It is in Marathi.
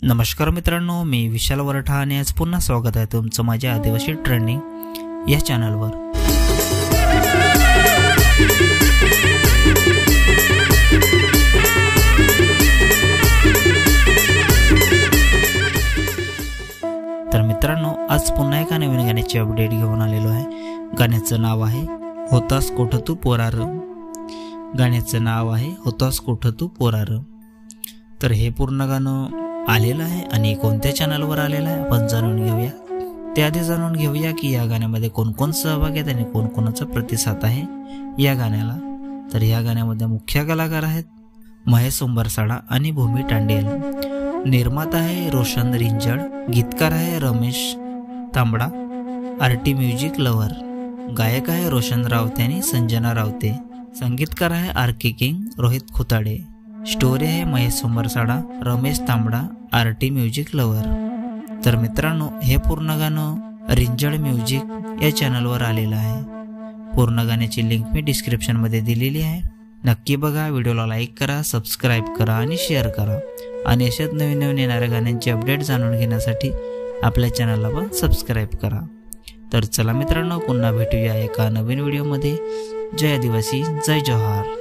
नमस्कार मित्रांनो, मी विशाल वरठा आणि आज पुन्हा स्वागत आहे तुमचं माझ्या आदिवासी ट्रेंडिंग या चॅनलवर। तर मित्रांनो, आज पुन्हा एका नवीन गाण्याची अपडेट घेऊन आलेलो आहे। गाण्याचं नाव आहे होतास कोठ तू पोरार। गाण्याचं नाव आहे होतास कोठ तू पोरार। तर हे पूर्ण गाणं आलेलं आहे आणि कोणत्या चॅनलवर आलेलं आहे आपण जाणून घेऊया। त्याआधी जाणून घेऊया की या गाण्यामध्ये कोण कोण सहभागी आहेत आणि कोण कोणाचा प्रतिसाद आहे या गाण्याला। तर या गाण्यामध्ये मुख्य कलाकार आहेत महेश उंबरसाडा आणि भूमी टांडेल। निर्माता आहे रोशन रिंजड, गीतकार आहे रमेश तांबडा, आरटी म्युझिक लवर, गायक आहे रोशन रावते आणि संजना रावते, संगीतकार आहे आरके किंग रोहित खुताडे, स्टोरी आहे महेश उंबरसाडा, रमेश तांबडा, आरटी म्युझिक लवर। तर मित्रांनो, हे पूर्ण गाणं रिंजड म्युझिक या चॅनलवर आलेलं आहे। पूर्ण गाण्याची लिंक मी डिस्क्रिप्शन मध्ये दिलेली आहे, नक्की बघा। व्हिडिओला लाईक करा, सबस्क्राईब करा आणि शेअर करा आणि अशाच नवीन नवीन येणाऱ्या गाण्यांची अपडेट जाणून घेण्यासाठी आपल्या चॅनलला पण सबस्क्राईब करा। तर चला मित्रांनो, पुन्हा भेटूया एका नवीन व्हिडिओमध्ये। जय आदिवासी, जय जोहार।